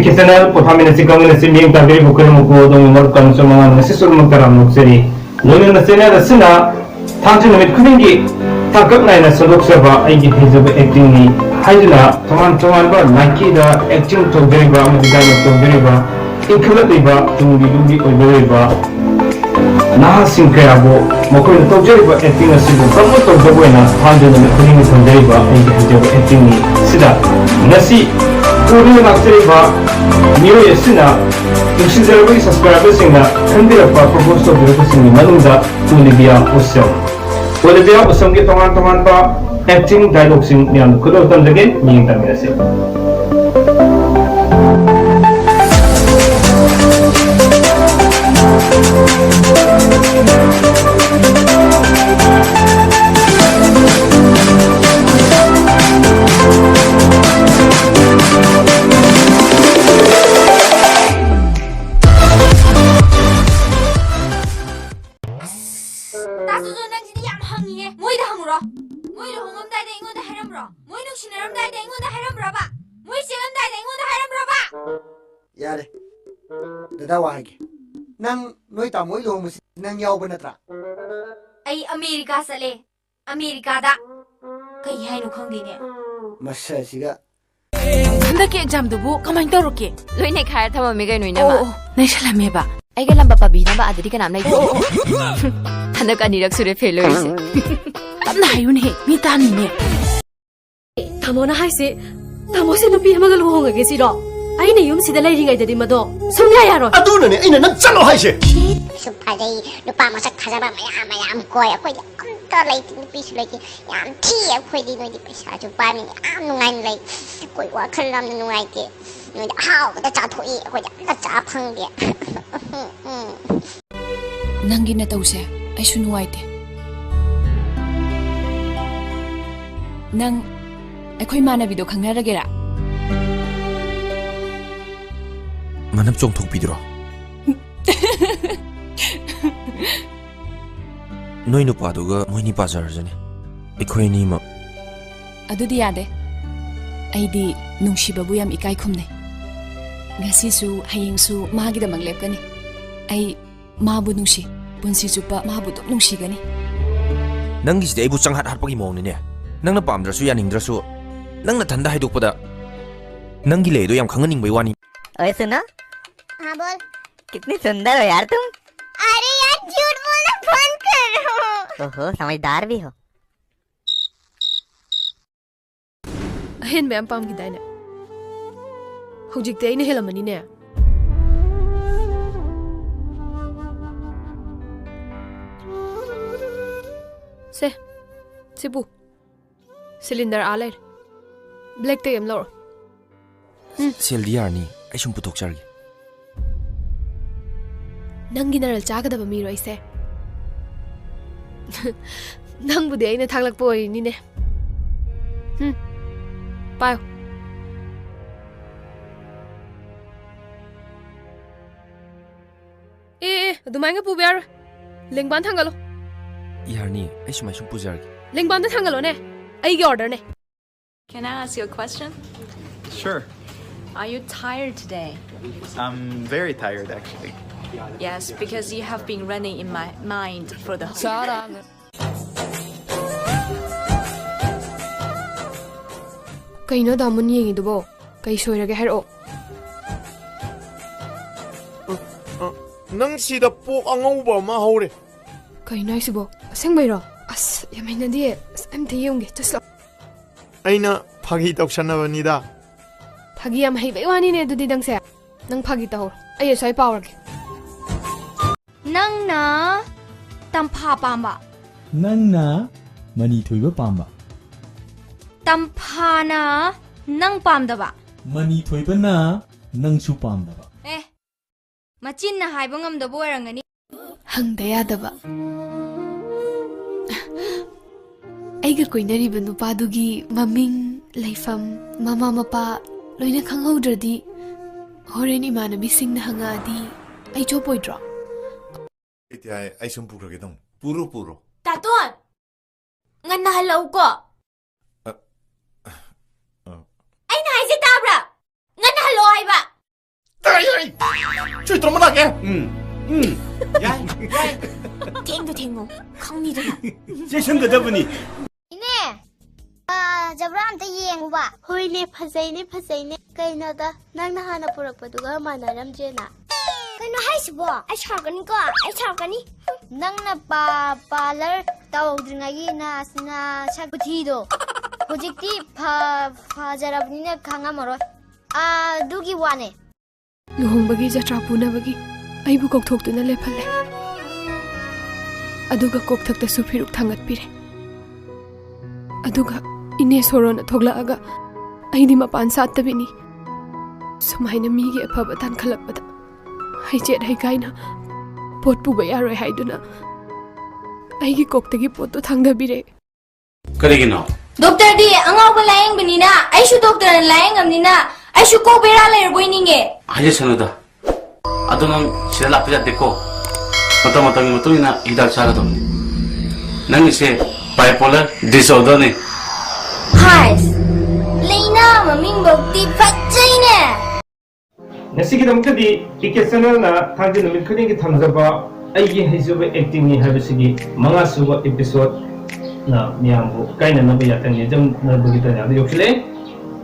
Actingni channel Pothabiu nasi kami nasi mityeng tabiu bukan muku dong nomor kan semangat nasi sur mengkaram nukseri. Lalu nasi ni ada sena tangci namit kuningi tangkap naik nasi dok serba Eigee Heijaba Actingni Heijaba teman-teman ber laki dah acting togeri ba mudah togeri ba ikhlas iba tunggu iba nah singkaya bo mukul togeri ba acting nasi bu kamu togeri na tangci namit kuningi togeri ba Eigee Heijaba Actingni sida nasi 우리는 악셀이바 미로의 쓰나 육신자료의 subscribersing나 흔들어봐 프로포스 들어갔으니 만웅자 올리비아 우성 올리비아 우성기 동안 바 액팅 다이록싱 면 그도 던적인 미행담이었어요. 야래, 내가 와하게. 난 너희 다 모이 너무 난 여보나더라. 아이 아메리카 살래. 아메리카다. 그이 하이노 콩디네. 마사시가. 한다기 exam도부 가만히 떠올게. 로이네 가야 타면 미가 노이나마. 내 샬람해봐. 아이가 람바빠 비나바 아들이가 남나 있어. 한다가 니락 술에 펠로이세. 나유네 미단이네. 타모나 하이세. 타모세 누피 하마가 루홍하게 싫어. 아이네 юм시다 레이링아이들이 마도 송야야로. 아두는 아이네 난 잘로 하이세. 슈퍼데이 누파 마삭 가자바 마야마야 거야 거야 컴퓨터 레이팅 비스 레이팅 얌 티야 거기 너희 पैसा 좀 빠니 안 누가인 레이 거기 와 클럽 누가이게 너희 하우 나 자토이 거기 나 자팡게 낭기네 떠우세. 아이수 누와이테. 낭 아이코이 마나비도 강나라게라. 만합 종톡비들어 너희 누파도가 뭐니 빠져라잖니 이코이니 뭐 아두디 야데. 아이디 농시바부 얌 이까이 쿰네. ngasisu hayingsu magidamang lepkani. Ay mabu nungsi punsi jupa mabu dok nungsigani. ꯅꯪꯒꯤ ꯁꯤꯗꯤ ꯑꯩꯕꯨ ꯆꯪꯍꯠ ꯍꯥꯠꯄꯒꯤ ꯃꯑꯣꯡꯅꯤꯅꯦ ꯅꯪꯅ ꯄꯥꯝꯗ꯭ꯔꯁꯨ ꯌꯥꯅꯤꯡꯗ꯭ꯔꯁꯨ ꯅꯪꯅ ꯊꯟꯗ ꯍꯥꯏꯗꯣꯛꯄꯗ ꯅꯪꯒꯤ ꯂꯩꯗꯣ ꯌꯥꯝ ꯈꯪꯍꯟꯅꯤꯡꯕꯩ ꯋꯥꯅꯤ ओए सुनो हाँ बोल कितनी सुंदर हो यार तुम। अरे यार झूठ बोलना बंद करो ओहो समझदार भी हो। अहेन मैम पाम की दाइने हुजिकते आइने हेलमनीने से सिबु सिलिंडर आले ब्लैक टे एम लौर ꯁꯦꯜꯗꯤ ꯌꯥꯔꯅꯤ ꯑꯩ ꯁꯨꯝ ꯄꯨꯊꯣꯛꯆꯔꯒꯦ ꯅꯪꯒꯤ ꯅꯔꯜ ꯆꯥꯒꯗꯕ ꯃꯤꯔꯣ ꯑꯩꯁꯦ ꯅꯪꯕꯨꯗꯤ ꯑꯩꯅ ꯊꯥꯛꯂꯛꯄ ꯑꯣꯏꯔꯤꯅꯤꯅꯦ ꯄꯥꯏꯌꯣ ꯑꯗꯨꯃꯥꯏꯅ ꯄꯨꯕ ꯌꯥꯔꯣꯏ ꯂꯦꯡꯕꯥꯟ ꯊꯥꯡꯒꯠꯂꯣ ꯌꯥꯔꯅꯤ ꯑꯩ ꯁꯨꯃꯥꯏ ꯁꯨꯝ ꯄꯨꯖꯔꯒꯦ ꯂꯦꯡꯕꯥꯟꯗ ꯊꯥꯡꯒꯠꯂꯣꯅꯦ ꯑꯩꯒꯤ ꯑꯣꯔꯗꯔꯅꯦ Can I ask you a question? Sure. Are you tired today? I'm very tired actually. Yes, because you have been running in my mind for the whole day. ꯀꯩꯅꯣ ꯗꯥꯃꯨꯟ ꯌꯦꯡꯉꯤꯗꯨꯕꯣ ꯀꯩ ꯁꯣꯏꯔꯒꯦ ꯍꯥꯏꯔꯛꯑꯣ ꯅꯪ ꯁꯤꯗ ꯄꯣꯛ ꯑꯉꯧꯕ ꯑꯃ ꯍꯧꯔꯦ ꯀꯩꯅꯣ ꯍꯥꯏꯁꯤꯕꯣ ꯑꯁꯦꯡꯕꯩꯔꯣ ꯑꯁ ꯌꯥꯝ ꯍꯩꯅꯗꯤꯌꯦ ꯑꯁ ꯑꯝꯇ ꯌꯦꯡꯒꯦ ꯆꯠꯁꯂꯣ ꯑꯩꯅ ꯐꯥꯒꯤ ꯇꯧꯁꯟꯅꯕꯅꯤꯗ ꯐꯥꯒꯤ ꯌꯥꯝ ꯍꯩꯕꯩ ꯋꯥꯅꯤꯅꯦ ꯑꯗꯨꯗꯤ ꯅꯪꯁꯦ ꯅꯪ ꯐꯥꯒꯤ ꯇꯧꯍꯧꯔꯣ ꯑꯩ ꯑꯁ꯭ꯋꯥꯏ ꯄꯥꯎꯔꯒꯦ ꯅꯪꯅ ꯇꯝꯐꯥ ꯄꯥꯝꯕ ꯅꯪꯅ ꯃꯅꯤ ꯊꯣꯏꯕ ꯄꯥꯝꯕ ꯇꯝꯐꯥꯅ ꯅꯪ ꯄꯥꯝꯗꯕ ꯃꯅꯤ ꯊꯣꯏꯕꯅ ꯅꯪꯁꯨ ꯄꯥꯝꯗꯕ ꯃꯆꯤꯟꯅ ꯍꯥꯏꯕ ꯉꯝꯗꯕ ꯑꯣꯏꯔꯝꯒꯅꯤ ꯍꯪꯗ ꯌꯥꯗꯕ ꯑꯩꯒ ꯀꯣꯏꯅꯔꯤꯕ ꯅꯨꯄꯥꯗꯨꯒꯤ ꯃꯃꯤꯡ ꯂꯩꯐꯝ ꯃꯃꯥ ꯃꯄꯥ ꯂꯣꯏꯅ ꯈꯪꯍꯧꯗ꯭ꯔꯗꯤ ꯍꯣꯔꯦꯟ ꯏꯃꯥꯟꯅꯕꯤꯁꯤꯡꯅ ꯍꯪꯉꯛꯑꯗꯤ ꯑꯩ ꯆꯣꯞꯄꯣꯏꯗ꯭ꯔꯣ ꯑꯩ ꯁꯨꯝ ꯄꯨꯈ꯭ꯔꯒꯦ ꯇꯧ ꯄꯨꯔꯣ ꯇꯥꯇꯣꯟ ꯉꯟꯅ ꯍꯜꯂꯛꯎꯀꯣ ꯑꯩꯅ ꯍꯥꯏꯁꯦ ꯇꯥꯕ꯭ꯔꯥ ꯉꯟꯅ ꯍꯜꯂꯛꯑꯣ ꯍꯥꯏꯕ ជួយត្រឹមណាគេយាយ 땡도 땡어 강리더라 제성거더분이 이네 저브람한테 이행봐 호이네 파세이네 파세이네 까이나다 낭나 하나 부럭바두가 마나람제나 그노 하이스보 아이 차가니까 아이 차가니 낭나 parlor tawdringagi na sagutido hojikti fajarabnina khangamaro dugi wane luhongbagi jatra punabagi aibu kokthokduna lephalle aduga kokthakta su phiruk thangat pire aduga ine sorona thoglaaga aidi mapan sattabini sumaina migi afaba tan khalakpada haijet haigaina pot puba yaroi haiduna aigi koktagi potto thangdabire करेगिनो doctor दी अंगाव लायंग बनिना आइसु doctor लायंग amnina आइसु को बेरा लेर बोइनिंगे 하je 선우다 아도는 시대 나쁘지 않고 마땅마땅히 마땅히나 이달 차가도 낭이세 바이폴러 디소더네 हाइस लेना ममिंग बक्ति फच्चैने ngasigidamakadi ikesanalna thangje numit khudingi thamjaba aigi Heijaba actingni habisigi manga suba episode na miyambu kaina nabu yatangi jam na bugita na yoksile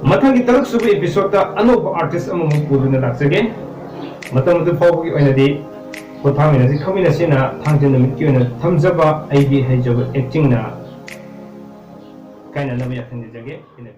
mathangi taruk suba episode ta anoba artist amu puduna laksage matamatu phawgi oinadi Pothabiu nasi khamina sina thangje numit ki oina thamjaba aigi Heijaba acting na kaina nabu yatangi jage ina